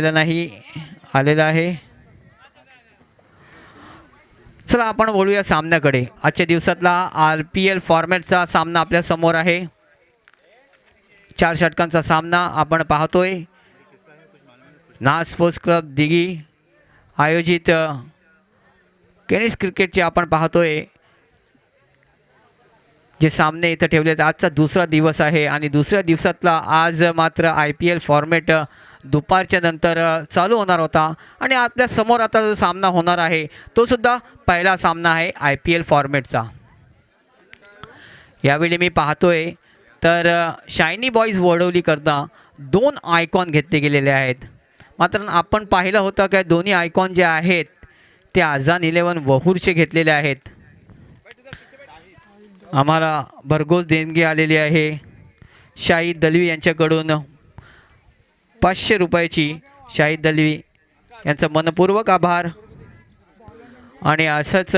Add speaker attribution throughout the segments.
Speaker 1: नाही आलेला आहे. चला आपण बोलूया सामन्याकडे. आजच्या दिवसातला RPL फॉर्मॅटचा सामना आपल्या समोर आहे. 4 षटकांचा सामना आपण पाहतोय. नाथ स्पोर्ट्स क्लब दिघी आयोजित टेनिस क्रिकेटचे आपण पाहतोय जे सामने इथं ठेवले आहेत. आजचा दुसरा दिवस आहे आणि दुसऱ्या दिवसातला आज मात्र IPL फॉर्मॅट दुपारच्या नंतर चालू होणार होता आणि आपल्या समोर आता जो सामना होणार आहे तो सुद्धा पहिला सामना आहे IPL फॉर्मॅटचा. यावेळी मी पाहतोय तर शायनी बॉईज वडवलीकरता 2 आयकॉन घेतले गेलेले आहेत. मात्र आपण पाहिलं होतं की दोन्ही आयकॉन जे आहेत ते आझान 11 वहूरचे घेतलेले आहेत. आम्हाला भरघोस देणगी आलेली आहे शाहिद दलवी यांच्याकडून 500 रुपयाची. शाहिद दलवी यांचा मनपूर्वक आभार आणि असंच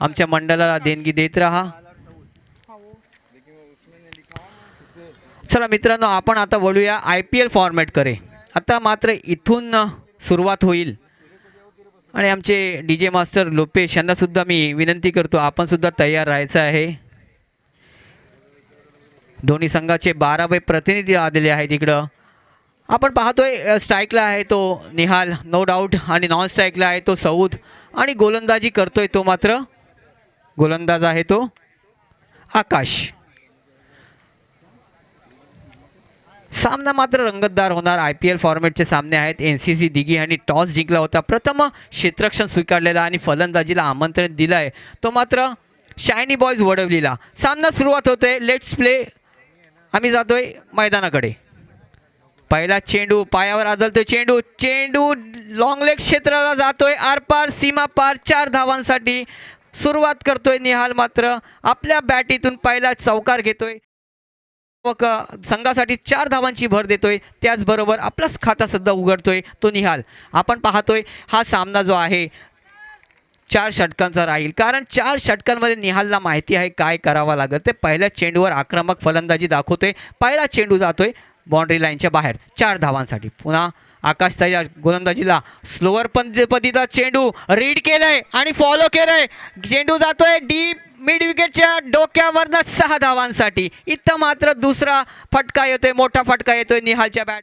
Speaker 1: आमच्या मंडळाला देणगी देत राहा. चला मित्रांनो, आपण आता वळूया IPL फॉर्मॅटकडे. आता मात्र इथून सुरुवात होईल आणि आमचे DJ मास्टर लोपेश यांना सुद्धा मी विनंती करतो आपण सुद्धा तयार राहायचं आहे. दोन्ही संघाचे 12 प्रतिनिधी आलेले आहेत इकडं. आपण पाहतोय स्ट्राईकला आहे तो निहाल नो डाऊट आणि नॉन स्ट्राईकला आहे तो सऊद आणि गोलंदाजी करतोय तो मात्र गोलंदाज आहे तो आकाश. सामना मात्र रंगतदार होणार. IPL फॉर्मॅटचे सामने आहेत. NCC दिघी यांनी टॉस जिंकला होता. प्रथम क्षेत्ररक्षण स्वीकारलेला आणि फलंदाजीला आमंत्रण दिलं आहे तो मात्र शायनी बॉईज वडवलीला. सामना सुरुवात होतोय. Let's play. आम्ही जातोय मैदानाकडे. पहिला चेंडू पायावर आदळतोय. चेंडू लॉंग लेग क्षेत्राला जातोय आरपार सीमा पार. 4 धावांसाठी सुरुवात करतोय निहाल. मात्र आपल्या बॅटीतून पहिला चौकार घेतोय. संघासाठी 4 धावांची भर देतोय. त्याचबरोबर आपलाच खाता सुद्धा उघडतोय तो निहाल. आपण पाहतोय हा सामना जो आहे 4 षटकांचा राहील कारण 4 षटकांमध्ये निहालला माहिती आहे काय करावं लागतं. ते पहिल्या चेंडूवर आक्रमक फलंदाजी दाखवतोय. पहिला चेंडू जातोय बाउंड्री लाईनच्या बाहेर 4 धावांसाठी. पुन्हा आकाश तयार गोलंदाजीला स्लोअर पद्धतीचा चेंडू रीड केलाय आणि फॉलो केलाय. चेंडू जातोय डीप मिड विकेटच्या डोक्यावरनं 6 धावांसाठी. इथं मात्र दुसरा फटका येतोय. मोठा फटका येतोय निहालच्या बॅट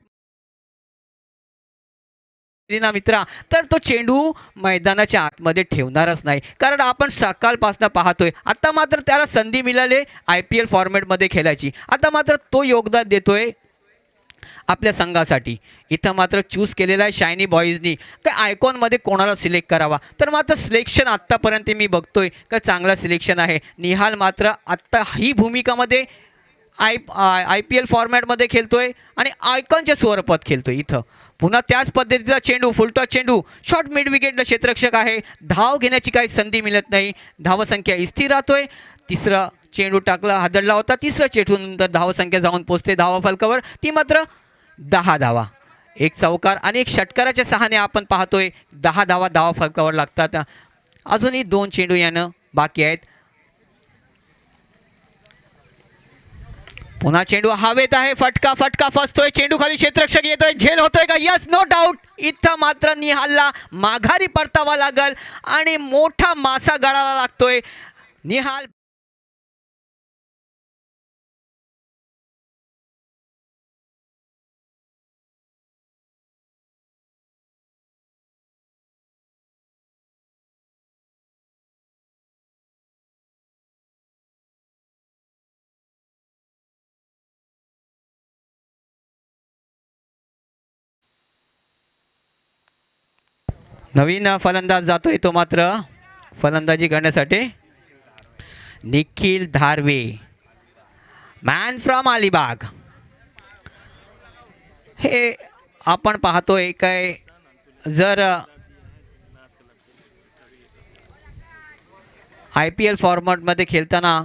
Speaker 1: ना मित्रा. तर तो चेंडू मैदानाच्या आतमध्ये ठेवणारच नाही कारण आपण सकाळपासून पाहतोय. आता मात्र त्याला संधी मिळाली IPL फॉर्मॅटमध्ये खेळायची. आता मात्र तो योगदान देतोय आपल्या संघासाठी. इथं मात्र चूज केलेला आहे शायनी बॉईजनी काय आयकॉनमध्ये कोणाला सिलेक्ट करावा. तर मात्र सिलेक्शन आत्तापर्यंत मी बघतोय का चांगला सिलेक्शन आहे. निहाल मात्र आत्ता ही भूमिकामध्ये IPL फॉर्मॅटमध्ये खेळतोय आणि आयकॉनच्या स्वरूपात खेळतोय. इथं पुन्हा त्याच पद्धतीचा चेंडू फुलटॉस चेंडू शॉर्ट मिड विकेटला क्षेत्ररक्षक आहे. धाव घेण्याची काही संधी मिळत नाही. धावसंख्या स्थिर राहतोय. तिसरा चेंडू टाकला हादरला होता. तिसरा चेंडूनंतर धावसंख्या जाऊन पोचते धावा फलकावर. ती मात्र 10 धावा. एक चौकार आणि एक षटकाराच्या सहाने आपण पाहतोय 10 धावा धावा फलकावर लागतात. अजूनही 2 चेंडू यानं बाकी आहेत. पुन्हा चेंडू हवेत आहे. फटका फसतोय. चेंडू खाली क्षेत्ररक्षक येतोय. झेल होतोय का? Yes no doubt. इथं मात्र निहालला माघारी परतावा लागल आणि मोठा मासा गळाला लागतोय. निहाल नवीन फलंदाज जातोय तो मात्र फलंदाजी करण्यासाठी निखिल धारवे मॅन फ्रॉम अलिबाग. हे आपण पाहतोय काय जर IPL फॉर्मॅटमध्ये खेळताना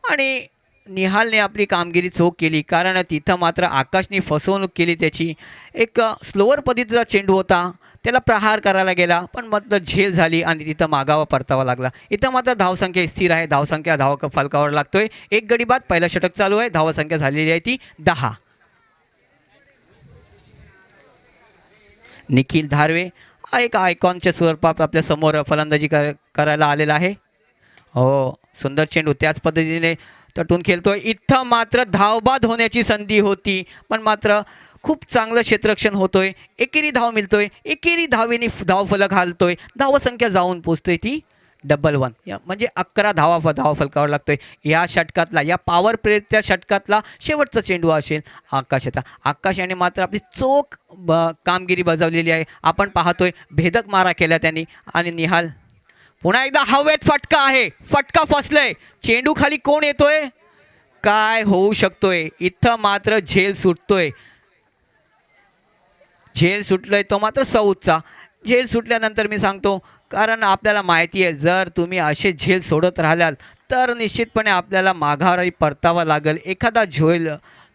Speaker 1: आणि निहालने आपली कामगिरी चोख केली कारण तिथं मात्र आकाशने फसवणूक केली. त्याची एक स्लोअर पद्धतीचा चेंडू होता. त्याला प्रहार करायला गेला पण मात्र झेल झाली आणि तिथं मागावा परतावा लागला. इथं मात्र धावसंख्या स्थिर आहे. धावसंख्या धाव फलकावर लागतोय. एक गडी बाद. पहिला षटक चालू आहे. धावसंख्या झालेली आहे ती 10. निखिल धारवे हा एक आयकॉनच्या स्वरूपात आपल्या समोर फलंदाजी करायला आलेला आहे. हो, सुंदर चेंडू त्याच पद्धतीने तटून खेळतोय. इथं मात्र धावबाद होण्याची संधी होती, पण मात्र खूप चांगलं क्षेत्ररक्षण होतोय. एकेरी धाव मिळतोय, एकेरी धावेने धावफलक हालतोय, धावसंख्या जाऊन पोचतोय ती 11 या म्हणजे 11 धावफलकावर लागतोय. या षटकातला या पॉवर प्लेच्या षटकातला शेवटचा चेंडू असेल आकाशाचा. आकाश याने मात्र आपली चोख कामगिरी बजावलेली आहे. आपण पाहतोय भेदक मारा केला त्यांनी आणि निहाल पुन्हा एकदा हवेत फटका आहे. फटका फसलंय. चेंडू खाली कोण येतोय? काय होऊ शकतोय? इथं मात्र झेल सुटतोय. झेल सुटलोय तो मात्र सौदचा. झेल सुटल्यानंतर मी सांगतो, कारण आपल्याला माहिती आहे जर तुम्ही असे झेल सोडत राहिलाल तर निश्चितपणे आपल्याला माघारी परतावा लागेल. एखादा झेल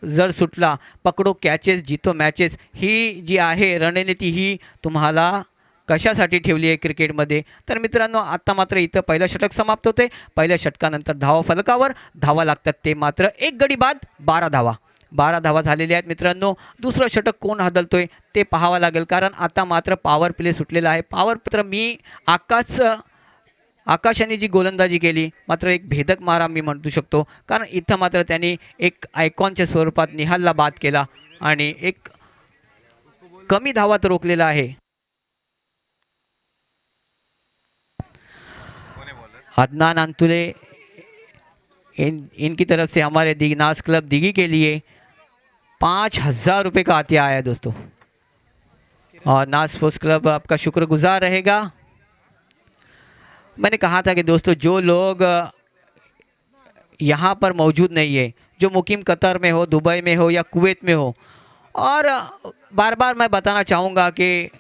Speaker 1: जर सुटला, पकडो कॅचेस जितो मॅचेस ही जी आहे रणनीती ही तुम्हाला कशासाठी ठेवली आहे क्रिकेटमध्ये. तर मित्रांनो आता मात्र इथं पहिलं षटक समाप्त होते. पहिल्या षटकानंतर धावा फलकावर धावा लागतात ते मात्र एक गडी बाद 12 धावा. 12 धावा झालेल्या आहेत मित्रांनो. दुसरं षटक कोण हदलतोय ते पाहावं लागेल, कारण आता मात्र पॉवर प्ले सुटलेला आहे. पॉवर प्ले मी आकाशाने जी गोलंदाजी केली मात्र एक भेदक मारा मी म्हणू शकतो, कारण इथं मात्र त्यांनी एक आयकॉनच्या स्वरूपात निहालला बाद केला आणि एक कमी धावात रोखलेला आहे. अदनान अंतुले इनकी तरफ से हमारे नाज क्लब दिघी के लिए 5,000 रुपये का आतिया आया दोस्तों, और नाज स्पोर्ट्स क्लब आपका शुक्रगुजार रहेगा. मैंने कहा था कि दोस्तों जो लोग यहाँ पर मौजूद नहीं है, जो मुकीम कतर में हो, दुबई में हो या कुवैत में हो, और बार बार मैं बताना चाहूँगा कि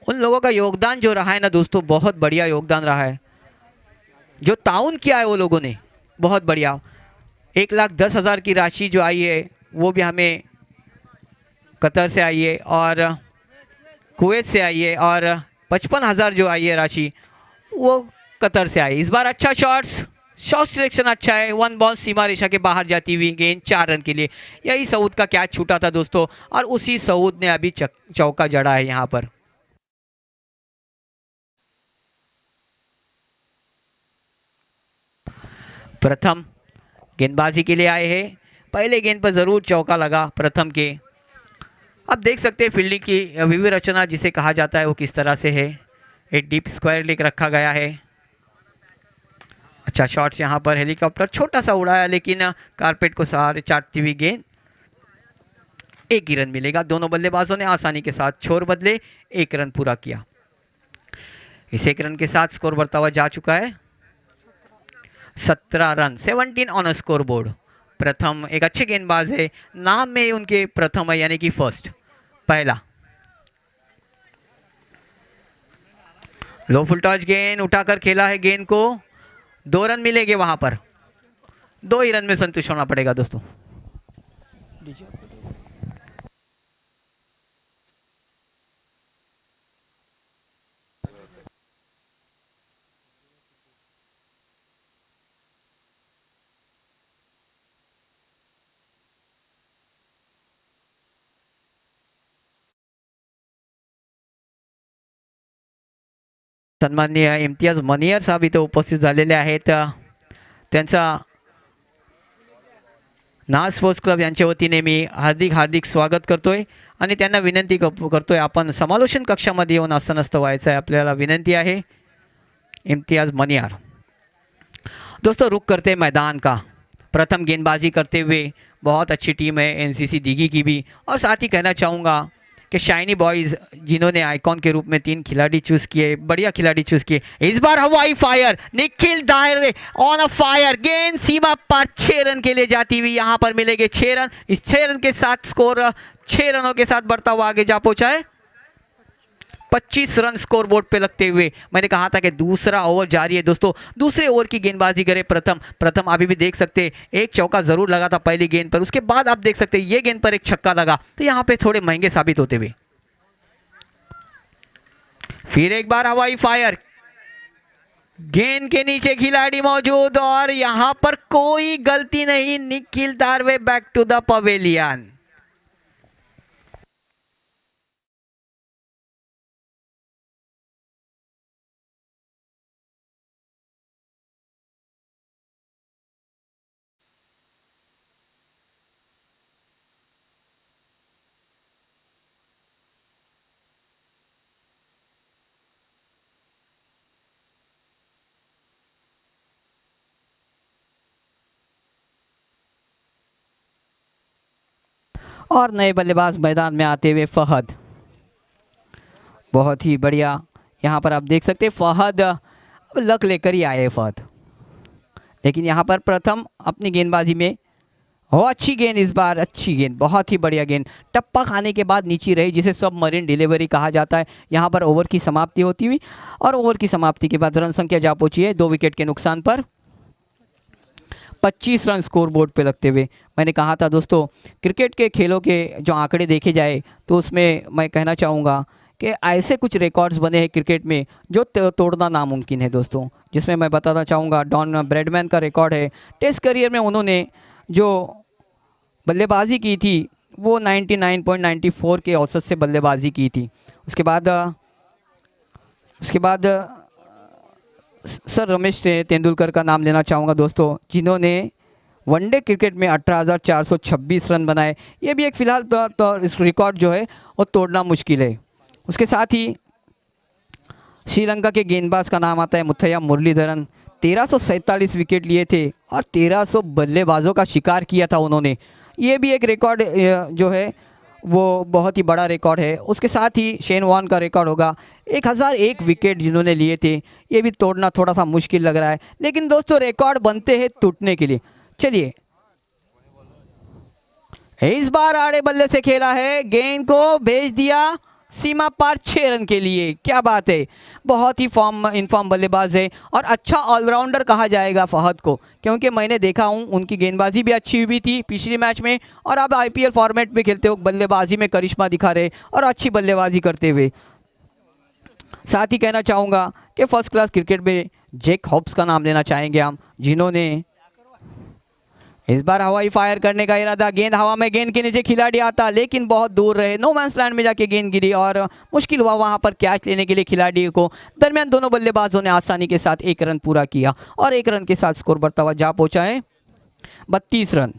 Speaker 1: उन लोगों का योगदान जो रहा है ना दोस्तों, बहुत बढ़िया योगदान रहा है. जो ताउन किया है वो लोगों ने बहुत बढ़िया. 1,10,000 की राशि जो आई है वो भी हमें कतर से आई है और कुवैत से आई है, और 55,000 जो आई है राशि वो कतर से आई. इस बार अच्छा शॉट सिलेक्शन अच्छा है. 1 बॉल सीमा रेखा के बाहर जाती हुई गेंद 4 रन के लिए. यही सऊद का कैच छूटा था दोस्तों, और उसी सऊद ने अभी चौका जड़ा है यहाँ पर. प्रथम गेंदबाजी के लिए आए हैं. पहले गेंद पर ज़रूर चौका लगा प्रथम के. अब देख सकते हैं फील्डिंग की विवि रचना जिसे कहा जाता है वो किस तरह से है. एक डीप स्क्वायर लेकर रखा गया है. अच्छा शॉट्स यहाँ पर. हेलीकॉप्टर छोटा सा उड़ाया लेकिन कारपेट को सहारे चाटती हुई गेंद. एक ही रन मिलेगा. दोनों बल्लेबाजों ने आसानी के साथ छोर बदले, 1 रन पूरा किया. इस 1 रन के साथ स्कोर बढ़ता हुआ जा चुका है 17 run, 17 on a score board. प्रथम एक अच्छे गेंदबाज है, नाम में उनके प्रथम है यानी कि फर्स्ट, पहला. लो फुल टॉस गेंद उठाकर खेला है गेंद को. 2 रन मिलेंगे वहां पर. 2 ही रन में संतुष्ट होना पड़ेगा दोस्तों. सन्माननीय इम्तियाज मनियर साहेब इथे उपस्थित झालेले आहेत. त्यांचा नाज स्पोर्ट्स क्लब यांच्या वतीने मी हार्दिक स्वागत करतोय आणि त्यांना विनंती करतोय आपण समालोचन कक्षामध्ये येऊन असं नसतं व्हायचं आहे. आपल्याला विनंती आहे. इम्तियाज मनियार दोस्तों रुक करते मैदान का. प्रथम गेंदबाजी करते हुए बहुत अच्छी टीम है एनसीसी दिघी की भी, और साथ ही कहना चाहूँगा कि शाइनी बॉयज़ जिन्होंने आइकॉन के रूप में 3 खिलाड़ी चूज़ किए, बढ़िया खिलाड़ी चूज़ किए. इस बार हवाई फायर, निखिल दायरे ऑन अ फायर. गेंद सीमा पर 6 रन के लिए जाती हुई. यहाँ पर मिलेंगे 6 रन. इस 6 रन के साथ स्कोर 6 रनों के साथ बढ़ता हुआ आगे जा पहुँचा है. 25 रन स्कोर बोर्ड पे लगते हुए. मैंने कहा था कि दूसरा ओवर जारी है दोस्तों. दूसरे ओवर की गेंदबाजी करे प्रथम अभी भी देख सकते हैं एक चौका जरूर लगा था पहली गेंद पर. उसके बाद आप देख सकते हैं ये गेंद पर एक छक्का लगा, तो यहाँ पे थोड़े महंगे साबित होते हुए. फिर एक बार हवाई फायर. गेंद के नीचे खिलाड़ी मौजूद और यहाँ पर कोई गलती नहीं. Nikhil Darve back to the pavilion. और नए बल्लेबाज मैदान में आते हुए फहद, बहुत ही बढ़िया। यहाँ पर आप देख सकते हैं फहद अब लक लेकर ही आए हैं फहद, लेकिन यहाँ पर प्रथम अपनी गेंदबाजी में हो अच्छी गेंद, इस बार अच्छी गेंद, बहुत ही बढ़िया गेंद, टप्पा खाने के बाद नीचे रही, जिसे सबमरीन डिलीवरी कहा जाता है। यहाँ पर ओवर की समाप्ति होती हुई और ओवर की समाप्ति के बाद रन संख्या जा पहुंची है 2 विकेट के नुकसान पर 25 रन स्कोर बोर्ड पे लगते हुए। मैंने कहा था दोस्तों, क्रिकेट के खेलों के जो आंकड़े देखे जाए तो उसमें मैं कहना चाहूँगा कि ऐसे कुछ रिकॉर्ड्स बने हैं क्रिकेट में जो तोड़ना नामुमकिन है दोस्तों, जिसमें मैं बताना चाहूँगा डॉन ब्रैडमैन का रिकॉर्ड है। टेस्ट करियर में उन्होंने जो बल्लेबाजी की थी वो 99.94 के औसत से बल्लेबाजी की थी। उसके बाद सर रमेश तेंदुलकर का नाम लेना चाहूँगा दोस्तों, जिन्होंने वनडे क्रिकेट में 18,426 रन बनाए। ये भी एक फ़िलहाल तो इस रिकॉर्ड जो है वो तोड़ना मुश्किल है। उसके साथ ही श्रीलंका के गेंदबाज का नाम आता है मुथैया मुरलीधरन, 1347 विकेट लिए थे और 1300 बल्लेबाजों का शिकार किया था उन्होंने। ये भी एक रिकॉर्ड जो है वो बहुत ही बड़ा रिकॉर्ड है। उसके साथ ही शेन वॉर्न का रिकॉर्ड होगा 1001 विकेट जिन्होंने लिए थे। ये भी तोड़ना थोड़ा सा मुश्किल लग रहा है, लेकिन दोस्तों रिकॉर्ड बनते हैं टूटने के लिए। चलिए, इस बार आड़े बल्ले से खेला है, गेंद को भेज दिया सीमा पार 6 रन के लिए। क्या बात है, बहुत ही इनफॉर्म बल्लेबाज है और अच्छा ऑलराउंडर कहा जाएगा फहद को, क्योंकि मैंने देखा हूं उनकी गेंदबाजी भी अच्छी हुई थी पिछले मैच में और अब आईपीएल फॉर्मेट में खेलते हुए बल्लेबाजी में करिश्मा दिखा रहे और अच्छी बल्लेबाजी करते हुए। साथ ही कहना चाहूँगा कि फर्स्ट क्लास क्रिकेट में जैक हॉब्स का नाम लेना चाहेंगे हम, जिन्होंने इस बार हवाई फायर करने का इरादा, गेंद हवा में, गेंद के नीचे खिलाड़ी आता लेकिन बहुत दूर रहे, नो मैंस लैंड में जाके गेंद गिरी और मुश्किल हुआ वहां पर कैच लेने के लिए खिलाड़ी को। दरमियान दोनों बल्लेबाजों ने आसानी के साथ 1 रन पूरा किया और 1 रन के साथ स्कोर बढ़ता हुआ जा पहुंचा है 32 रन।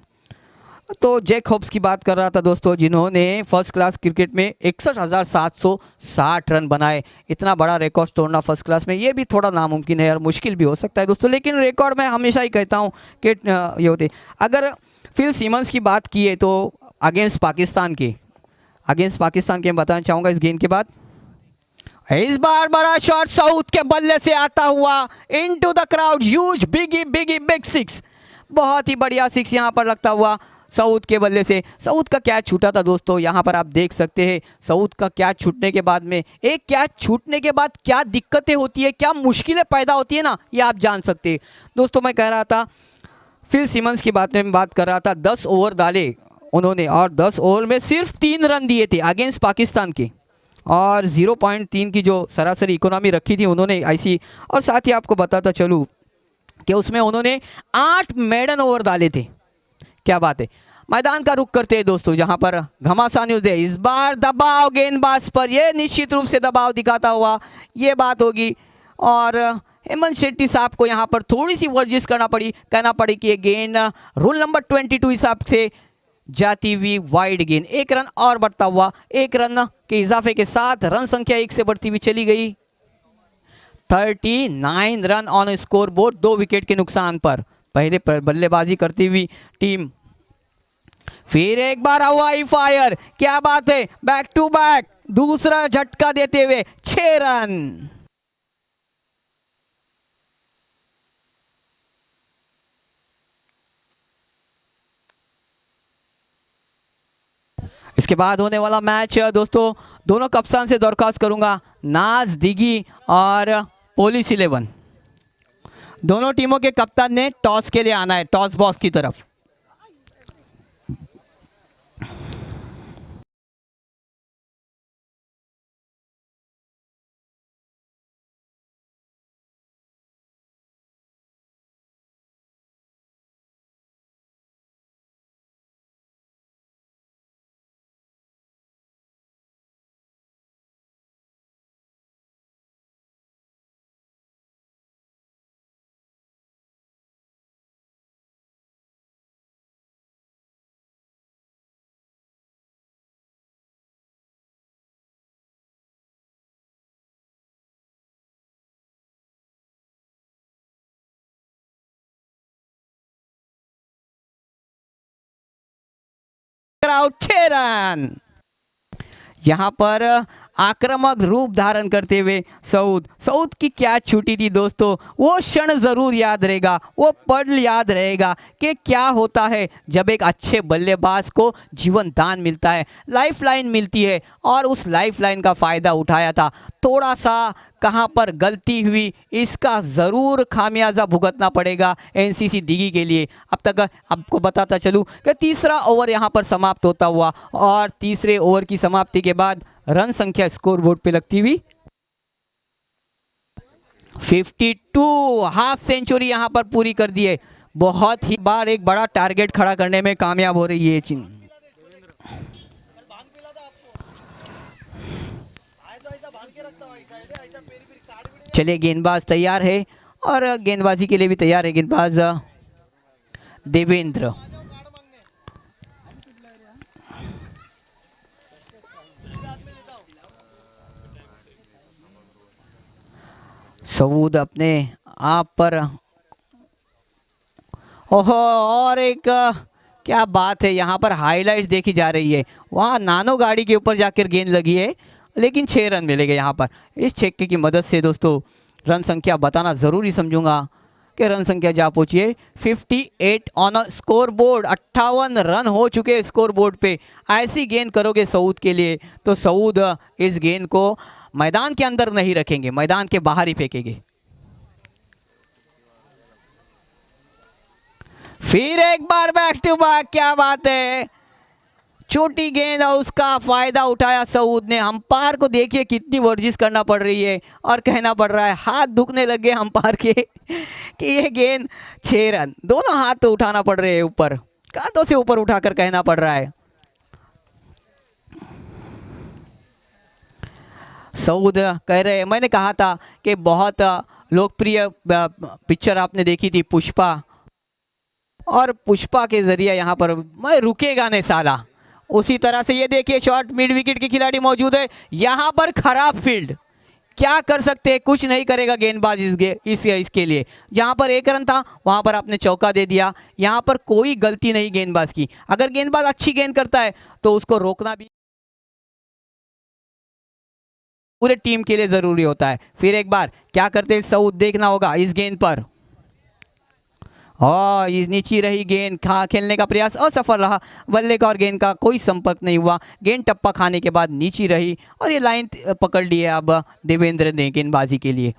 Speaker 1: तो जैक हॉब्स की बात कर रहा था दोस्तों, जिन्होंने फर्स्ट क्लास क्रिकेट में 61,760 रन बनाए। इतना बड़ा रिकॉर्ड तोड़ना फर्स्ट क्लास में ये भी थोड़ा नामुमकिन है और मुश्किल भी हो सकता है दोस्तों, लेकिन रिकॉर्ड मैं हमेशा ही कहता हूँ कि ये होते। अगर फिल सिमंस की बात की है तो अगेंस्ट पाकिस्तान के मैं बताना चाहूँगा इस गेंद के बाद, इस बार बड़ा शॉट साउथ के बल्ले से आता हुआ into the crowd, huge big 6, बहुत ही बढ़िया 6 यहाँ पर लगता हुआ साउथ के बल्ले से। साउथ का कैच छूटा था दोस्तों, यहाँ पर आप देख सकते हैं साउथ का कैच छूटने के बाद में, एक कैच छूटने के बाद क्या दिक्कतें होती है, क्या मुश्किलें पैदा होती है ना, ये आप जान सकते हैं दोस्तों। मैं कह रहा था फिल सिमंस की बात कर रहा था, 10 ओवर डाले उन्होंने और 10 ओवर में सिर्फ 3 रन दिए थे अगेंस्ट पाकिस्तान के और 0.3 की जो सरासरी इकोनॉमी रखी थी उन्होंने ऐसी। और साथ ही आपको बताता चलूँ कि उसमें उन्होंने 8 मेडन ओवर डाले थे। क्या बात है। मैदान का रुख करते हैं दोस्तों, जहां पर घमासान न्यूज़ है। इस बार दबाव गेंदबाज पर, यह निश्चित रूप से दबाव दिखाता हुआ ये बात होगी और हेमंत शेट्टी साहब को यहां पर थोड़ी सी वर्जिश कहना पड़ी कि ये गेंद रूल नंबर 22 हिसाब से जाती हुई वाइड गेंद। 1 रन और बढ़ता हुआ, 1 रन के इजाफे के साथ रन संख्या 1 से बढ़ती हुई चली गई 39 run on score board 2 wicket के नुकसान पर। पहले बल्लेबाजी करती हुई टीम, फिर एक बार हवाई फायर, क्या बात है, बैक टू बैक दूसरा झटका देते हुए 6 रन। इसके बाद होने वाला मैच दोस्तों, दोनों कप्तान से दरख्वास्त करूंगा, नाज दिगी और पुलिस 11, दोनों टीमों के कप्तान ने टॉस के लिए आना है, टॉस बॉक्स की तरफ। Out 6 run. यहाँ पर आक्रामक रूप धारण करते हुए सऊद सऊद की क्या छूटी थी दोस्तों, वो क्षण ज़रूर याद रहेगा, वो पल याद रहेगा कि क्या होता है जब एक अच्छे बल्लेबाज को जीवन दान मिलता है, लाइफलाइन मिलती है। और उस लाइफलाइन का फ़ायदा उठाया था। थोड़ा सा कहाँ पर गलती हुई, इसका ज़रूर खामियाजा भुगतना पड़ेगा एनसीसी दिघी के लिए। अब तक आपको बताता चलूँ कि तीसरा ओवर यहाँ पर समाप्त होता हुआ, और तीसरे ओवर की समाप्ति के बाद रन संख्या स्कोर बोर्ड पे लगती हुई 52, हाफ सेंचुरी यहाँ पर पूरी कर दी है। बहुत ही बार एक बड़ा टारगेट खड़ा करने में कामयाब हो रही है चीन। चलिए, गेंदबाज तैयार है और गेंदबाजी के लिए भी तैयार है गेंदबाज देवेंद्र। सऊद अपने आप पर, ओहो, और एक क्या बात है, यहाँ पर हाईलाइट देखी जा रही है। वहाँ नानो गाड़ी के ऊपर जाकर गेंद लगी है, लेकिन 6 रन मिलेंगे यहाँ पर। इस छक्के की मदद से दोस्तों रन संख्या बताना ज़रूरी समझूंगा कि रन संख्या जा पहुँची है 58 on a score board. 58 run हो चुके हैं स्कोर बोर्ड पे। ऐसी गेंद करोगे सऊद के लिए तो सऊद इस गेंद को मैदान के अंदर नहीं रखेंगे, मैदान के बाहर ही फेंकेंगे। फिर एक बार बैक टू बैक, क्या बात है, छोटी गेंद और उसका फायदा उठाया सऊद ने। अंपायर को देखिए कितनी वर्जिश करना पड़ रही है और कहना पड़ रहा है, हाथ दुखने लगे अंपायर के कि ये गेंद 6 रन। दोनों हाथ तो उठाना पड़ रहे हैं, ऊपर कांधों से ऊपर उठाकर कहना पड़ रहा है। सऊद कह रहे हैं, मैंने कहा था कि बहुत लोकप्रिय पिक्चर आपने देखी थी पुष्पा, और पुष्पा के जरिए यहाँ पर मैं रुकेगा नहीं साला, उसी तरह से ये देखिए शॉट, मिड विकेट के खिलाड़ी मौजूद है यहाँ पर। खराब फील्ड, क्या कर सकते हैं, कुछ नहीं करेगा गेंदबाज इसके लिए। जहाँ पर 1 रन था वहाँ पर आपने चौका दे दिया। यहाँ पर कोई गलती नहीं गेंदबाज की। अगर गेंदबाज अच्छी गेंद करता है तो उसको रोकना भी पूरे टीम के लिए ज़रूरी होता है। फिर एक बार क्या करते हैं सऊद, देखना होगा इस गेंद पर। और इस नीची रही गेंद, खेलने का प्रयास असफल रहा, बल्ले का और गेंद का कोई संपर्क नहीं हुआ। गेंद टप्पा खाने के बाद नीची रही और ये लाइन पकड़ ली है अब देवेंद्र ने गेंदबाजी के लिए।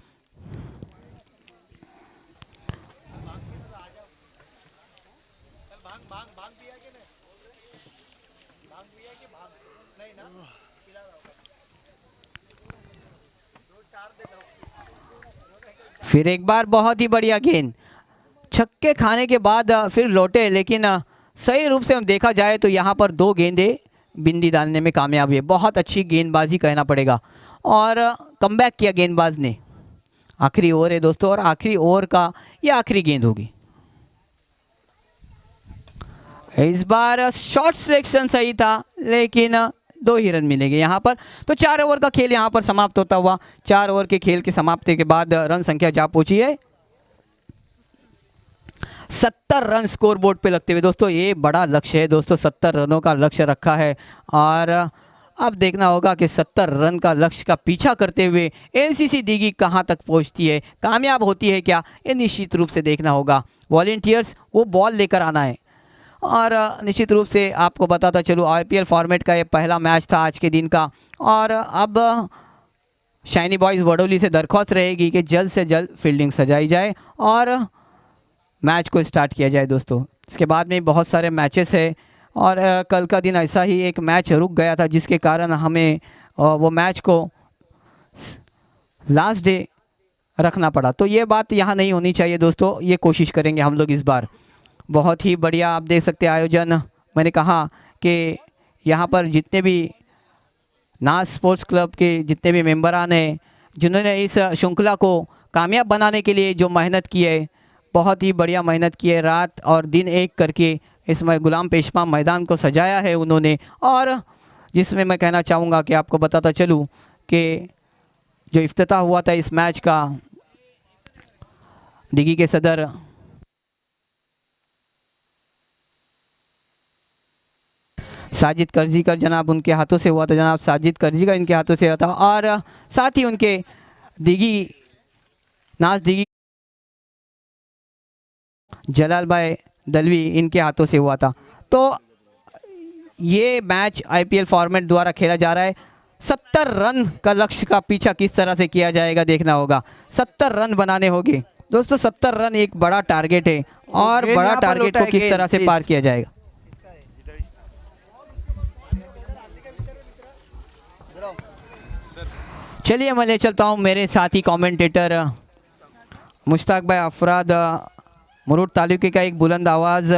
Speaker 1: फिर एक बार बहुत ही बढ़िया गेंद, छक्के खाने के बाद फिर लौटे, लेकिन सही रूप से हम देखा जाए तो यहाँ पर 2 गेंदें बिंदी डालने में कामयाब हुए। बहुत अच्छी गेंदबाजी कहना पड़ेगा और कमबैक किया गेंदबाज ने। आखिरी ओवर है दोस्तों, और आखिरी ओवर का ये आखिरी गेंद होगी। इस बार शॉट सिलेक्शन सही था, लेकिन 2 ही रन मिलेंगे यहाँ पर। तो 4 ओवर का खेल यहाँ पर समाप्त होता हुआ। 4 ओवर के खेल की समाप्ति के बाद रन संख्या जा पहुंची है 70 रन स्कोर बोर्ड पे लगते हुए। दोस्तों ये बड़ा लक्ष्य है दोस्तों, 70 रनों का लक्ष्य रखा है, और अब देखना होगा कि 70 रन का लक्ष्य का पीछा करते हुए एनसीसी दिघी कहां तक पहुंचती है, कामयाब होती है क्या, ये निश्चित रूप से देखना होगा। वॉलंटियर्स वो बॉल लेकर आना है। और निश्चित रूप से आपको बताता चलूँ आईपीएल फॉर्मेट का ये पहला मैच था आज के दिन का, और अब शाइनी बॉयज़ वडोली से दरख्वास्त रहेगी कि जल्द से जल्द फील्डिंग सजाई जाए और मैच को स्टार्ट किया जाए दोस्तों। इसके बाद में बहुत सारे मैचेस है, और कल का दिन ऐसा ही एक मैच रुक गया था जिसके कारण हमें वो मैच को लास्ट डे रखना पड़ा। तो ये बात यहाँ नहीं होनी चाहिए दोस्तों, ये कोशिश करेंगे हम लोग इस बार। बहुत ही बढ़िया आप देख सकते हैं आयोजन। मैंने कहा कि यहाँ पर जितने भी नाज स्पोर्ट्स क्लब के जितने भी मेंबरान हैं, जिन्होंने इस श्रृंखला को कामयाब बनाने के लिए जो मेहनत की है, बहुत ही बढ़िया मेहनत की है, रात और दिन एक करके इसमें गुलाम पेशवा मैदान को सजाया है उन्होंने। और जिसमें मैं कहना चाहूँगा कि आपको बताता चलूँ कि जो इफ्तिताह हुआ था इस मैच का, दिघी के सदर साजिद करजीकर जनाब उनके हाथों से हुआ था, जनाब साजिद करजीकर इनके हाथों से हुआ था, और साथ ही उनके दिगी नाज दिगी जलाल भाई दलवी इनके हाथों से हुआ था। तो ये मैच आईपीएल फॉर्मेट द्वारा खेला जा रहा है। 70 रन का लक्ष्य का पीछा किस तरह से किया जाएगा देखना होगा। 70 रन बनाने होंगे दोस्तों। 70 रन एक बड़ा टारगेट है, और बड़ा टारगेट को किस तरह से पार किया जाएगा। चलिए मैं ले चलता हूँ मेरे साथी कमेंटेटर मुश्ताक भाई अफराद मुरुड तालुके का एक बुलंद आवाज़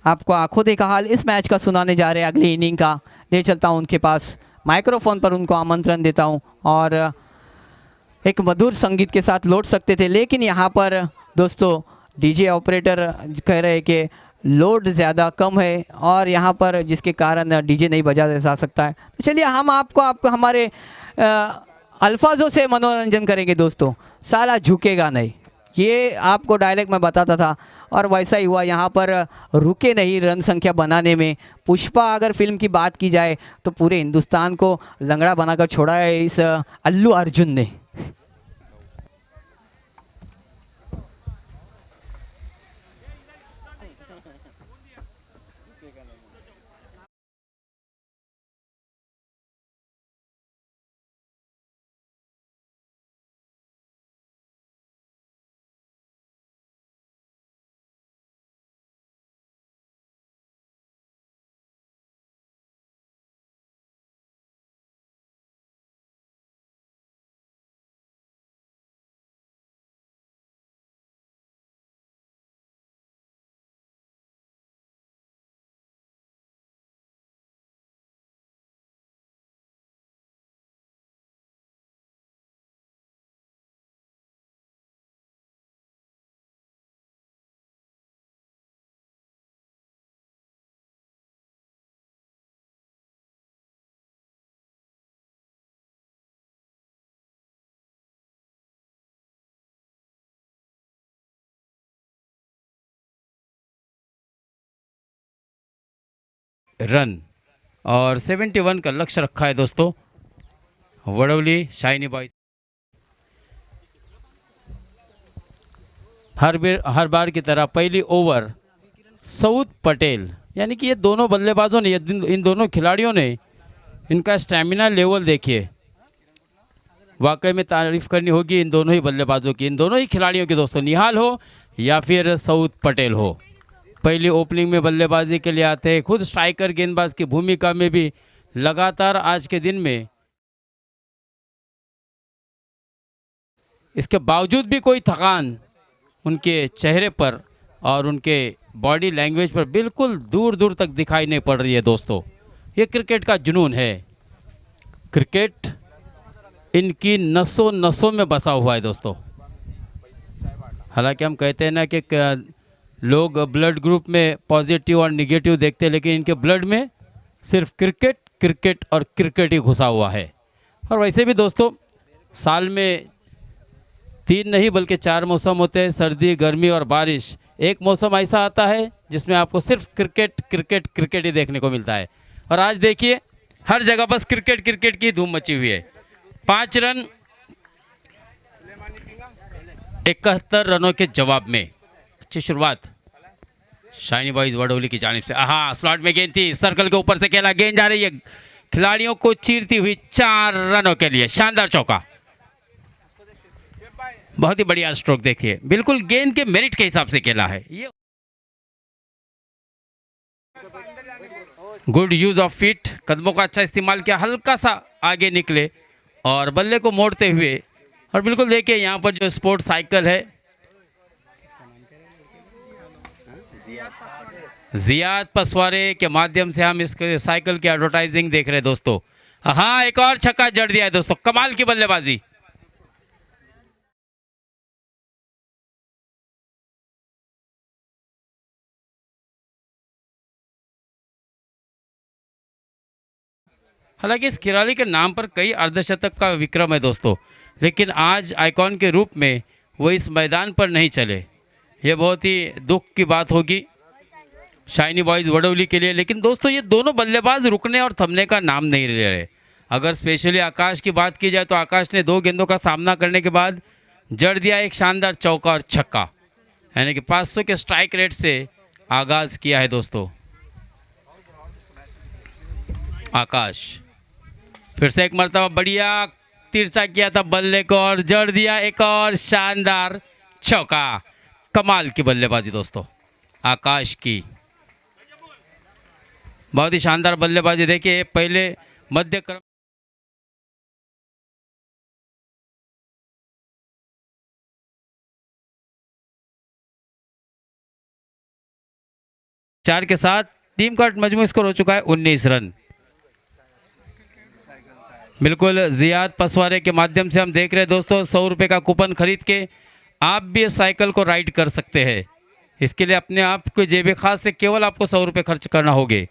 Speaker 1: आपको आंखों देखा हाल इस मैच का सुनाने जा रहे हैं, अगली इनिंग का। ले चलता हूं उनके पास, माइक्रोफोन पर उनको आमंत्रण देता हूं, और एक मधुर संगीत के साथ लौट सकते थे, लेकिन यहां पर दोस्तों डीजे ऑपरेटर कह रहे हैं कि लोड ज़्यादा कम है, और यहां पर जिसके कारण डीजे नहीं बजा जा सकता है। तो चलिए हम आपको हमारे अल्फाजों से मनोरंजन करेंगे दोस्तों। साला झुकेगा नहीं, ये आपको डायलॉग में बताता था, और वैसा ही हुआ। यहाँ पर रुके नहीं रन संख्या बनाने में। पुष्पा अगर फिल्म की बात की जाए तो पूरे हिंदुस्तान को लंगड़ा बनाकर छोड़ा है इस अल्लू अर्जुन ने।
Speaker 2: रन और 71 का लक्ष्य रखा है दोस्तों वडोली शाइनी बॉयज। हर बार की तरह पहली ओवर सऊद पटेल, यानी कि ये दोनों बल्लेबाजों ने, इन दोनों खिलाड़ियों ने इनका स्टैमिना लेवल देखिए, वाकई में तारीफ करनी होगी इन दोनों ही बल्लेबाजों की, इन दोनों ही खिलाड़ियों की दोस्तों, निहाल हो या फिर सऊद पटेल हो। पहली ओपनिंग में बल्लेबाजी के लिए आते हैं, खुद स्ट्राइकर गेंदबाज की भूमिका में भी लगातार आज के दिन में, इसके बावजूद भी कोई थकान उनके चेहरे पर और उनके बॉडी लैंग्वेज पर बिल्कुल दूर दूर तक दिखाई नहीं पड़ रही है दोस्तों। ये क्रिकेट का जुनून है, क्रिकेट इनकी नसों नसों में बसा हुआ है दोस्तों। हालांकि हम कहते हैं ना कि लोग ब्लड ग्रुप में पॉजिटिव और निगेटिव देखते हैं, लेकिन इनके ब्लड में सिर्फ क्रिकेट क्रिकेट और क्रिकेट ही घुसा हुआ है। और वैसे भी दोस्तों साल में 3 नहीं बल्कि 4 मौसम होते हैं, सर्दी, गर्मी और बारिश। एक मौसम ऐसा आता है जिसमें आपको सिर्फ क्रिकेट क्रिकेट क्रिकेट ही देखने को मिलता है, और आज देखिए हर जगह बस क्रिकेट क्रिकेट की धूम मची हुई है। 5 रन 71 रनों के जवाब में अच्छी शुरुआत शाइनी बॉयज वडोली की जानिब से। हाँ, स्लॉट में गेंद थी, सर्कल के ऊपर से खेला, गेंद जा रही है खिलाड़ियों को चीरती हुई 4 रनों के लिए। शानदार चौका, बहुत ही बढ़िया स्ट्रोक देखिए, बिल्कुल गेंद के मेरिट के हिसाब से खेला है ये। गुड यूज ऑफ फीट, कदमों का अच्छा इस्तेमाल किया, हल्का सा आगे निकले और बल्ले को मोड़ते हुए, और बिल्कुल देखिए यहाँ पर जो स्पोर्ट साइकिल है, जियाद पसवारे के माध्यम से हम इस साइकिल की एडवर्टाइजिंग देख रहे हैं दोस्तों। हाँ, एक और छक्का जड़ दिया है दोस्तों, कमाल की बल्लेबाजी। हालांकि इस खिलाड़ी के नाम पर कई अर्धशतक का विक्रम है दोस्तों, लेकिन आज आइकॉन के रूप में वो इस मैदान पर नहीं चले, ये बहुत ही दुख की बात होगी। शाइनी बॉयज़ वडोली के लिए। लेकिन दोस्तों ये दोनों बल्लेबाज रुकने और थमने का नाम नहीं ले रहे। अगर स्पेशली आकाश की बात की जाए तो आकाश ने 2 गेंदों का सामना करने के बाद जड़ दिया एक शानदार चौका और छक्का, यानी कि 500 के स्ट्राइक रेट से आगाज किया है दोस्तों आकाश। फिर से एक मरतबा बढ़िया तिरछा किया था बल्ले को और जड़ दिया एक और शानदार चौका। कमाल की बल्लेबाजी दोस्तों आकाश की, बहुत ही शानदार बल्लेबाजी। देखिए पहले मध्य क्रम 4 के साथ टीम का मजमू स्कोर हो चुका है 19 रन। बिल्कुल जियाद पसवारे के माध्यम से हम देख रहे हैं दोस्तों, 100 रुपये का कूपन खरीद के आप भी इस साइकिल को राइड कर सकते हैं। इसके लिए अपने आप को जेब खास से केवल आपको 100 रुपये खर्च करना होंगे।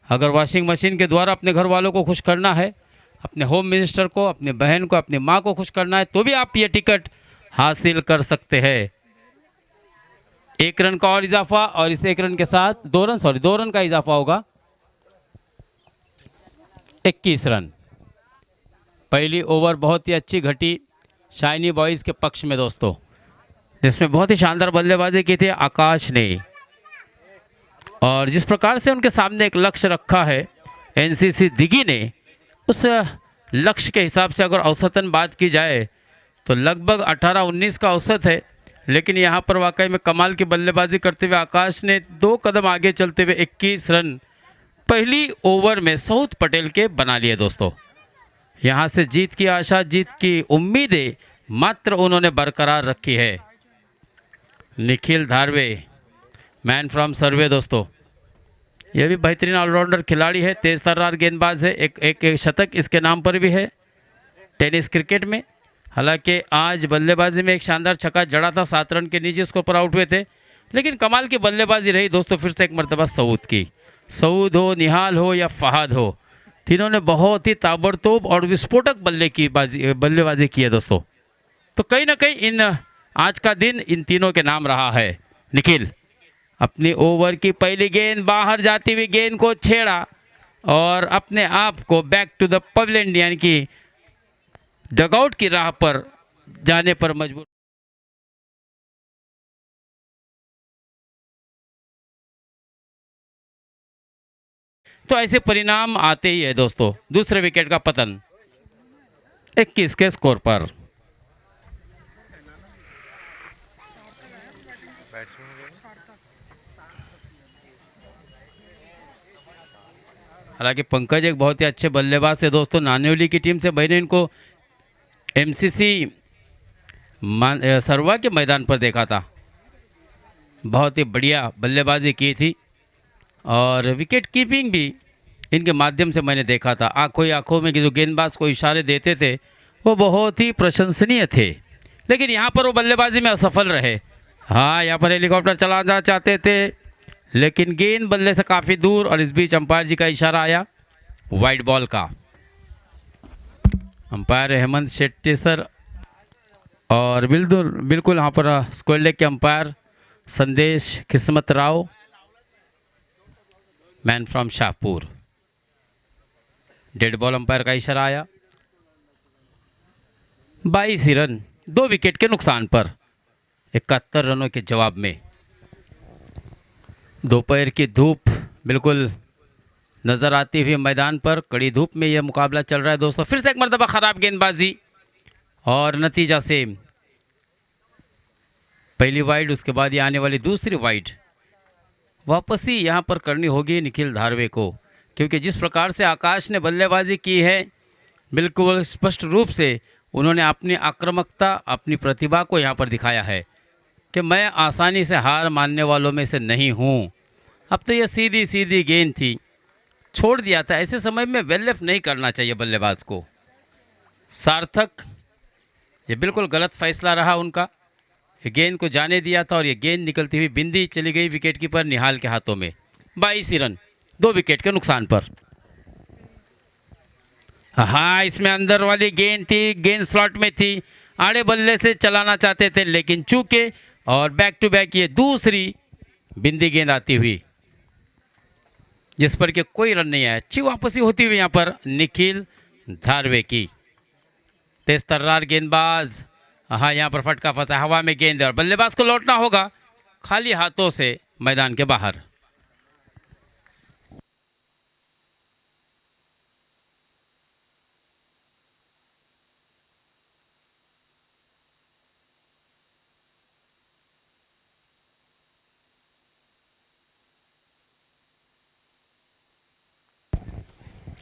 Speaker 2: अगर वॉशिंग मशीन के द्वारा अपने घर वालों को खुश करना है, अपने होम मिनिस्टर को, अपने बहन को, अपनी माँ को खुश करना है, तो भी आप ये टिकट हासिल कर सकते हैं। 1 रन का और इजाफा और इस 1 रन के साथ 2 रन का इजाफा होगा। 21 रन। पहली ओवर बहुत ही अच्छी घटी शाइनी बॉयज़ के पक्ष में दोस्तों, जिसमें बहुत ही शानदार बल्लेबाजी की थी आकाश ने। और जिस प्रकार से उनके सामने एक लक्ष्य रखा है एनसीसी दिघी ने, उस लक्ष्य के हिसाब से अगर औसतन बात की जाए तो लगभग 18-19 का औसत है। लेकिन यहाँ पर वाकई में कमाल की बल्लेबाजी करते हुए आकाश ने 2 कदम आगे चलते हुए 21 रन पहली ओवर में सऊद पटेल के बना लिए दोस्तों। यहाँ से जीत की आशा, जीत की उम्मीदें मात्र उन्होंने बरकरार रखी है। निखिल धारवे मैन फ्रॉम सर्वे दोस्तों, यह भी बेहतरीन ऑलराउंडर खिलाड़ी है, तेज तर्रार गेंदबाज है। एक शतक इसके नाम पर भी है टेनिस क्रिकेट में। हालांकि आज बल्लेबाजी में एक शानदार छक्का जड़ा था, 7 रन के नीचे उसके ऊपर आउट हुए थे। लेकिन कमाल की बल्लेबाजी रही दोस्तों फिर से एक मरतबा सऊद की। सऊद हो, निहाल हो या फहाद हो, तीनों ने बहुत ही ताबड़तोब और विस्फोटक बल्लेबाजी की है दोस्तों। तो कहीं ना कहीं आज का दिन इन तीनों के नाम रहा है। निखिल अपनी ओवर की पहली गेंद बाहर जाती हुई गेंद को छेड़ा और अपने आप को बैक टू द पवेलियन यानी कि डगआउट की राह पर जाने पर मजबूर। तो ऐसे परिणाम आते ही है दोस्तों। दूसरे विकेट का पतन 21 के स्कोर पर। हालांकि पंकज एक बहुत ही अच्छे बल्लेबाज थे दोस्तों, नान्योली की टीम से मैंने इनको एमसीसी सरवा के मैदान पर देखा था। बहुत ही बढ़िया बल्लेबाजी की थी और विकेट कीपिंग भी इनके माध्यम से मैंने देखा था। आंखों ही आंखों में जो गेंदबाज को इशारे देते थे वो बहुत ही प्रशंसनीय थे। लेकिन यहाँ पर वो बल्लेबाजी में असफल रहे। हाँ, यहाँ पर हेलीकॉप्टर चलाना चाहते थे लेकिन गेंद बल्ले से काफ़ी दूर और इस बीच अंपायर जी का इशारा आया वाइड बॉल का। अंपायर हेमंत शेट्टी सर और बिल्कुल यहाँ पर स्क्वायर लेग के अंपायर संदेश किस्मत Rao man from Shahpur. Dead ball umpire का इशारा आया। 22 रन 2 विकेट के नुकसान पर 71 रनों के जवाब में। दोपहर की धूप बिल्कुल नज़र आती हुई मैदान पर, कड़ी धूप में यह मुकाबला चल रहा है दोस्तों। फिर से एक मरतबा ख़राब गेंदबाजी और नतीजा से पहली वाइड, उसके बाद ये आने वाली दूसरी वाइड वापसी यहाँ पर करनी होगी निखिल धारवे को, क्योंकि जिस प्रकार से आकाश ने बल्लेबाजी की है बिल्कुल स्पष्ट रूप से उन्होंने अपनी आक्रामकता, अपनी प्रतिभा को यहाँ पर दिखाया है कि मैं आसानी से हार मानने वालों में से नहीं हूँ। अब तो यह सीधी सीधी गेंद थी, छोड़ दिया था। ऐसे समय में वेल लेफ्ट नहीं करना चाहिए बल्लेबाज को। सार्थक, ये बिल्कुल गलत फैसला रहा उनका। ये गेंद को जाने दिया था और ये गेंद निकलती हुई बिंदी चली गई विकेट कीपर निहाल के हाथों में। 22 रन 2 विकेट के नुकसान पर। हाँ, इसमें अंदर वाली गेंद थी, गेंद स्लॉट में थी, आड़े बल्ले से चलाना चाहते थे लेकिन चूके और बैक टू बैक ये दूसरी बिंदी गेंद आती हुई जिस पर कि कोई रन नहीं आया। अच्छी वापसी होती हुई यहाँ पर निखिल धारवे की। तेज तर्रार गेंदबाज, हाँ यहाँ पर फटका फंसा, हवा में गेंद और बल्लेबाज को लौटना होगा खाली हाथों से मैदान के बाहर।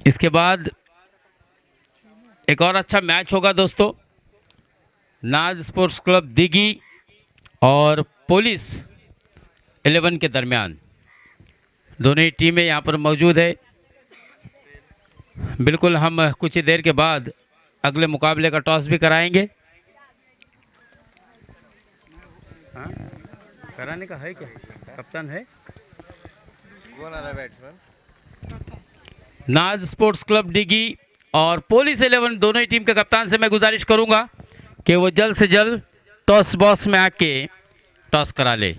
Speaker 2: इसके बाद एक और अच्छा मैच होगा दोस्तों, नाज स्पोर्ट्स क्लब दिघी और पुलिस 11 के दरमियान। दोनों ही टीमें यहाँ पर मौजूद है। बिल्कुल हम कुछ ही देर के बाद अगले मुकाबले का टॉस भी कराएंगे। हाँ? कराने का है क्या? कप्तान है?
Speaker 3: कौन आ रहा है बैट्समैन?
Speaker 2: नाज स्पोर्ट्स क्लब दिघी और पुलिस 11 दोनों ही टीम के कप्तान से मैं गुजारिश करूंगा कि वो जल्द से जल्द टॉस बॉक्स में आके टॉस करा ले।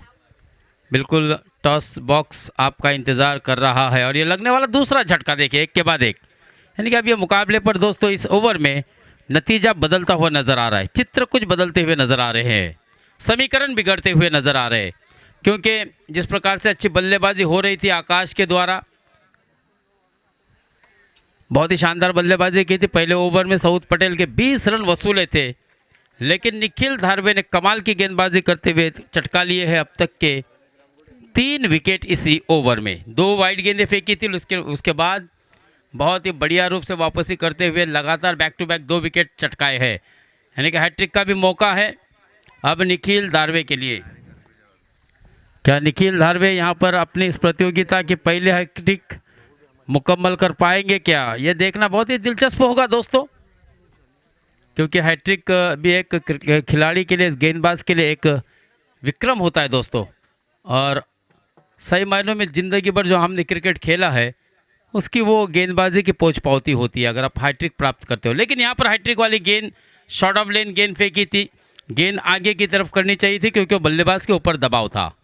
Speaker 2: बिल्कुल टॉस बॉक्स आपका इंतज़ार कर रहा है। और ये लगने वाला दूसरा झटका देखिए, एक के बाद एक। यानी कि अब ये मुकाबले पर दोस्तों इस ओवर में नतीजा बदलता हुआ नज़र आ रहा है, चित्र कुछ बदलते हुए नज़र आ रहे हैं, समीकरण बिगड़ते हुए नज़र आ रहे हैं। क्योंकि जिस प्रकार से अच्छी बल्लेबाजी हो रही थी आकाश के द्वारा, बहुत ही शानदार बल्लेबाजी की थी। पहले ओवर में सऊद पटेल के 20 रन वसूले थे, लेकिन निखिल धारवे ने कमाल की गेंदबाजी करते हुए चटका लिए हैं अब तक के 3 विकेट इसी ओवर में। 2 वाइड गेंदें फेंकी थी, उसके बाद बहुत ही बढ़िया रूप से वापसी करते हुए लगातार बैक टू बैक 2 विकेट चटकाए हैं। यानी कि हैट्रिक का भी मौका है अब निखिल धारवे के लिए। क्या निखिल धारवे यहाँ पर अपनी इस प्रतियोगिता की पहले हैट्रिक मुकम्मल कर पाएंगे क्या? ये देखना बहुत ही दिलचस्प होगा दोस्तों, क्योंकि हैट्रिक भी एक खिलाड़ी के लिए, गेंदबाज के लिए एक विक्रम होता है दोस्तों। और सही मायनों में ज़िंदगी भर जो हमने क्रिकेट खेला है उसकी वो गेंदबाजी की पोच पावती होती है अगर आप हैट्रिक प्राप्त करते हो। लेकिन यहाँ पर हैट्रिक वाली गेंद शॉर्ट ऑफ लेन गेंद फेंकी थी, गेंद आगे की तरफ करनी चाहिए थी क्योंकि बल्लेबाज के ऊपर दबाव था।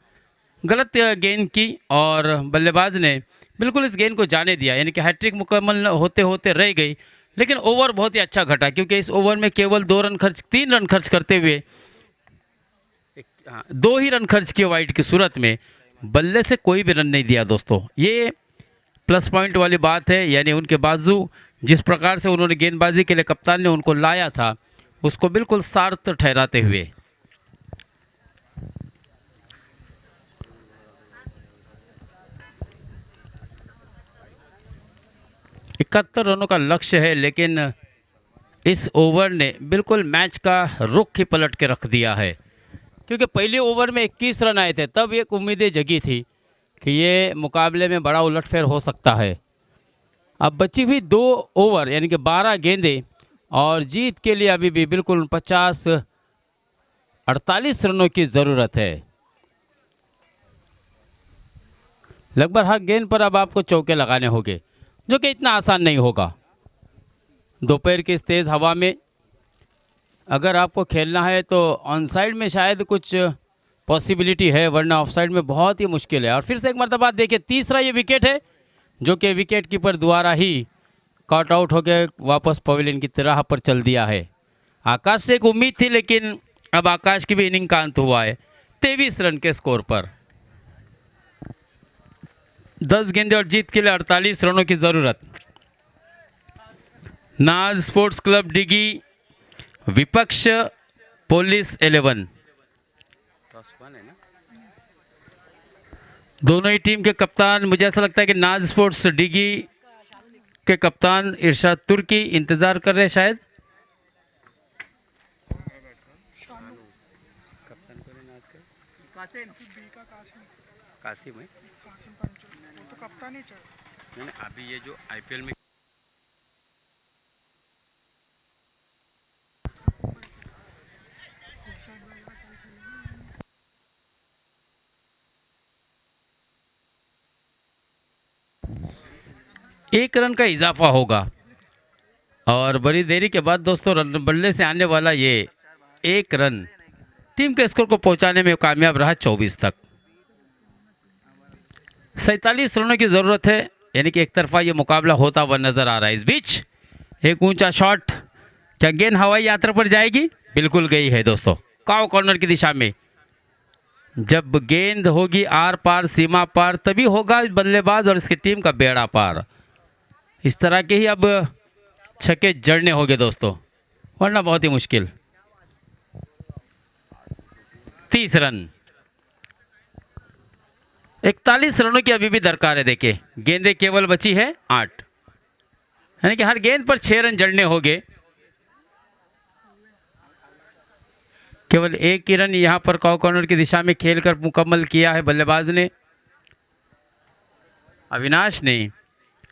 Speaker 2: गलत गेंद की और बल्लेबाज ने बिल्कुल इस गेंद को जाने दिया, यानी कि हैट्रिक मुकम्मल होते होते रह गई। लेकिन ओवर बहुत ही अच्छा घटा, क्योंकि इस ओवर में केवल 3 रन खर्च करते हुए 2 ही रन खर्च किए वाइड की सूरत में, बल्ले से कोई भी रन नहीं दिया दोस्तों। ये प्लस पॉइंट वाली बात है। यानी उनके बाजू जिस प्रकार से उन्होंने गेंदबाजी के लिए कप्तान ने उनको लाया था उसको बिल्कुल सार्थ ठहराते हुए। इकहत्तर रनों का लक्ष्य है, लेकिन इस ओवर ने बिल्कुल मैच का रुख ही पलट के रख दिया है। क्योंकि पहले ओवर में 21 रन आए थे, तब एक उम्मीदें जगी थी कि ये मुकाबले में बड़ा उलटफेर हो सकता है। अब बची हुई 2 ओवर यानी कि 12 गेंदें और जीत के लिए अभी भी बिल्कुल 48 रनों की ज़रूरत है। लगभग हर गेंद पर अब आपको चौके लगाने होंगे, जो कि इतना आसान नहीं होगा। दोपहर की इस तेज़ हवा में अगर आपको खेलना है तो ऑन साइड में शायद कुछ पॉसिबिलिटी है, वरना ऑफ साइड में बहुत ही मुश्किल है। और फिर से एक मरतबा देखिए, तीसरा ये विकेट है जो कि विकेट कीपर द्वारा ही कॉट आउट होकर वापस पवेलियन की तरह पर चल दिया है। आकाश से एक उम्मीद थी, लेकिन अब आकाश की भी इनिंग का अंत हुआ है 23 रन के स्कोर पर। 10 गेंदे और जीत के लिए 48 रनों की ज़रूरत। नाज स्पोर्ट्स क्लब दिघी विपक्ष पुलिस 11। दोनों ही टीम के कप्तान, मुझे ऐसा लगता है कि नाज स्पोर्ट्स दिघी के कप्तान इरशाद तुर्की इंतजार कर रहे हैं शायद। कासिम है तो कप्तान ही चाहिए। अभी ये जो आईपीएल में एक रन का इजाफा होगा और बड़ी देरी के बाद दोस्तों रन बल्ले से आने वाला ये 1 रन टीम के स्कोर को पहुंचाने में कामयाब रहा 24 तक। 47 रनों की ज़रूरत है यानी कि एक तरफा ये मुकाबला होता हुआ नजर आ रहा है। इस बीच एक ऊंचा शॉट, क्या गेंद हवाई यात्रा पर जाएगी? बिल्कुल गई है दोस्तों, काव कॉर्नर की दिशा में। जब गेंद होगी आर पार सीमा पार तभी होगा बल्लेबाज और इसकी टीम का बेड़ा पार। इस तरह के ही अब छक्के जड़ने होंगे दोस्तों, वरना बहुत ही मुश्किल। 30 रन, 41 रनों की अभी भी दरकार है। देखिए गेंदें केवल बची है 8, यानी कि हर गेंद पर 6 रन जड़ने होंगे। केवल एक ही रन यहाँ पर काव कॉर्नर की दिशा में खेलकर मुकम्मल किया है बल्लेबाज ने, अविनाश ने,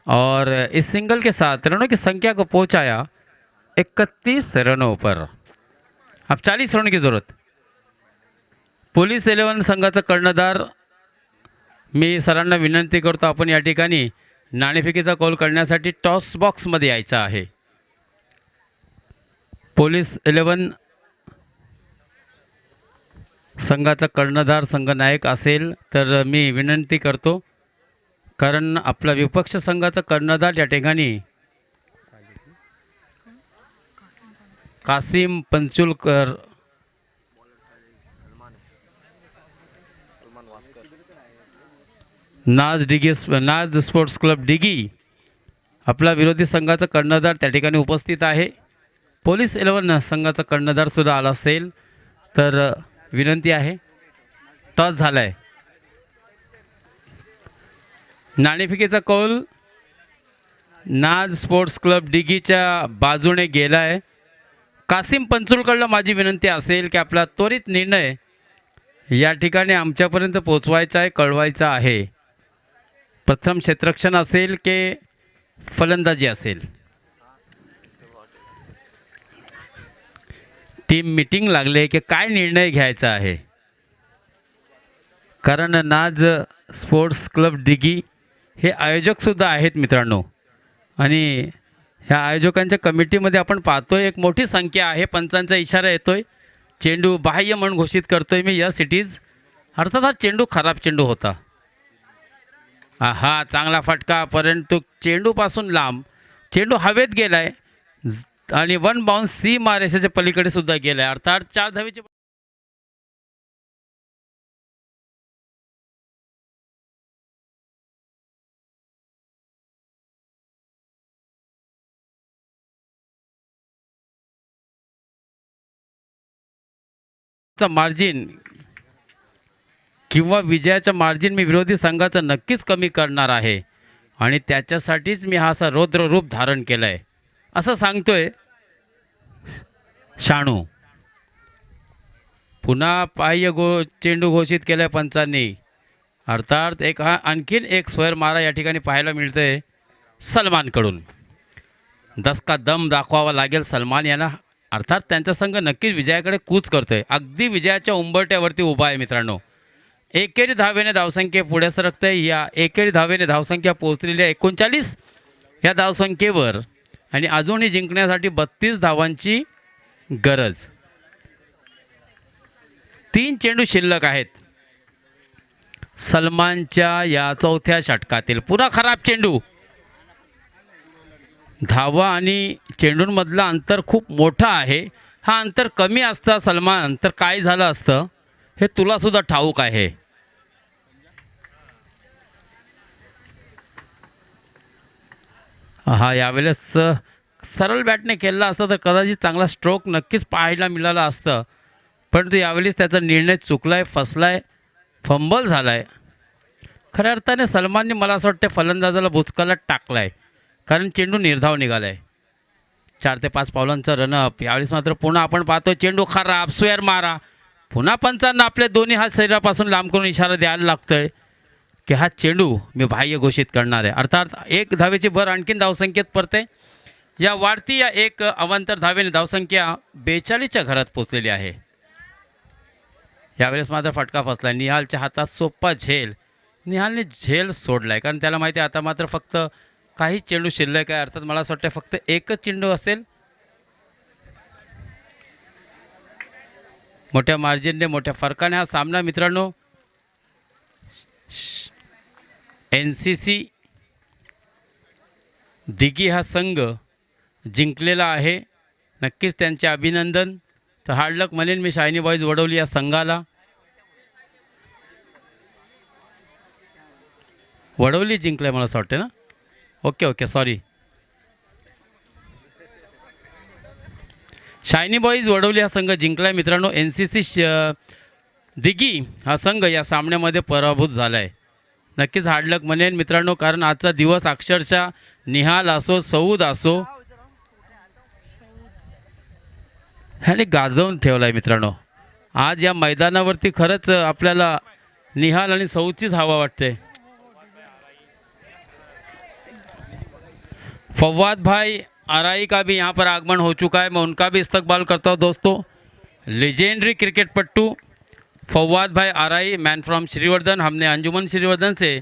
Speaker 2: और इस सिंगल के साथ रनों की संख्या को पहुंचाया 31 रनों पर। अब 40 रनों की जरूरत। पोलीस 11 संघाचा कर्णधार मी सरांना विनंती करतो, आपण या ठिकाणी नाणेफेकीचा कॉल करण्यासाठी टॉस बॉक्समध्ये यायचं आहे। पोलीस 11 संघाचा कर्णधार संघनायक असेल तर मी विनंती करतो, कारण आपला विपक्ष संघाचा कर्णधार या ठिकाणी कासिम पंचुलकर नाज स्पोर्ट्स क्लब डिगी आपला विरोधी संघाचा कर्णधार त्या ठिकाणी उपस्थित आहे। पोलीस 11 संघाचा कर्णधार सुद्धा आला असेल तर विनंती आहे। टॉस झालाय, नाणेफेकीचा कौल नाज स्पोर्ट्स क्लब डिगीच्या बाजूने गेलाय। कासिम पंचुलकरला माझी विनंती असेल की आपला त्वरित निर्णय या ठिकाणी आमच्यापर्यंत पोहोचवायचा आहे, कळवायचा आहे। प्रथम क्षेत्ररक्षण असेल की फलंदाजी असेल, टीम मीटिंग लागले की काय निर्णय घ्यायचा आहे, कारण नाज स्पोर्ट्स क्लब डिगी हे आयोजक सुद्धा आहेत मित्रांनो, आणि ह्या आयोजकांच्या कमिटीमध्ये आपण पाहतोय एक मोठी संख्या आहे। पंचांचा इशारा येतोय, चेंडू बाह्य म्हणून घोषित करतोय मी, यस इट इज। अर्थात हा चेंडू खराब चेंडू होता। हा चांगला फटका, परंतु चेंडूपासून लांब चेंडू हवेत गेलाय आणि वन बाउन्स सी मारेशाच्या पलीकडे सुद्धा गेलाय। अर्थात 4 धावेची मार्जिन किंवा विजयाचं मार्जिन मी विरोधी संघाचं नक्कीच कमी करणार आहे, आणि त्याच्यासाठीच मी हा असा रौद्र रूप धारण केलंय असं सांगतोय शाणू। पुन्हा बाह्य चेंडू घोषित केलाय पंचांनी, अर्थात एक आणखीन एक स्क्वेअर मारा या ठिकाणी पाहायला मिळतंय सलमानकडून। 10 का दम दाखवावा लागेल सलमान यांना, अर्थात त्यांचा संघ नक्कीच विजयाकडे कूच करतोय, अगदी विजयाच्या उंबरठ्यावरती उभा आहे मित्रांनो। एकेरी धावेने धावसंख्या पुढे सरकते, या एकेरी धावेने धावसंख्या पोहोचलेली आहे 39 या धावसंख्येवर, आणि अजूनही जिंकण्यासाठी 32 धावांची गरज। 3 चेंडू शिल्लक आहेत सलमानच्या या चौथ्या षटकातील। पुरा खराब चेंडू, धावा आणि चेंडूंमधला अंतर खूप मोठा आहे। हा अंतर कमी असता सलमान तर काय झालं असतं हे तुला सुद्धा ठाऊक आहे। हा यावेळेस सरळ बॅटने खेळला असता तर कदाचित चांगला स्ट्रोक नक्कीच पाहायला मिळाला असतं, परंतु यावेळेस त्याचा निर्णय चुकलाय, फसलाय, फंबल झालाय। खऱ्या अर्थाने सलमानने मला असं वाटतं फलंदाजाला बुचकाला टाकलाय, कारण चेंडू निर्धाव निघालाय। 4 ते 5 पावलांचा रनअप। यावेळेस मात्र पुन्हा आपण पाहतो चेंडू खराब, स्क्वेअर मारा। पुन्हा पंचांना आपले दोन्ही हात शरीरापासून लांब करून इशारा द्यायला लागतोय की हा चेंडू मी बाह्य घोषित करणार आहे। अर्थात 1 धावेची भर आणखीन धावसंख्येत पडते। या वाढती या 1 अवांतर धावेने धावसंख्या 42च्या घरात पोहोचलेली आहे। यावेळेस मात्र फटका फसला, निहालच्या हातात सोपा झेल। निहालने झेल सोडलाय, कारण त्याला माहिती आहे आता मात्र फक्त काही चेंडू शिल्लक आहे। अर्थात मला असं वाटतं फक्त एकच चेंडू असेल। मोठ्या मार्जिनने, मोठ्या फरकाने हा सामना मित्रांनो NCC दिघी हा संघ जिंकलेला आहे. नक्कीच त्यांचे अभिनंदन. तर हार्ड लक म्हणेन मी शायनी बॉईज वडवली या संघाला. वडवली जिंकलंय मला असं वाटतं ना. Okay okay sorry. Shiny boys Vadavali हा संघ जिंकलाय मित्रांनो. NCC दिघी हा संघ या सामन्यामध्ये पराभूत झाला आहे. नक्कीच हार्ड लक म्हणेन मित्रांनो, कारण आजचा दिवस अक्षरशः निहाल असो सौद असो ह्याने गाजवून ठेवला आहे मित्रांनो. आज या मैदानावरती खरंच आपल्याला निहाल आणि सौदचीच हवा वाटते. फवाद भाई आरआई का भी यहाँ पर आगमन हो चुका है. मैं उनका भी इस्तकबाल करता हूँ दोस्तों. लेजेंडरी क्रिकेट पट्टू फवाद भाई आरआई, मैन फ्रॉम श्रीवर्धन. हमने अंजुमन श्रीवर्धन से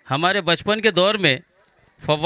Speaker 2: हमारे बचपन के दौर में फवाद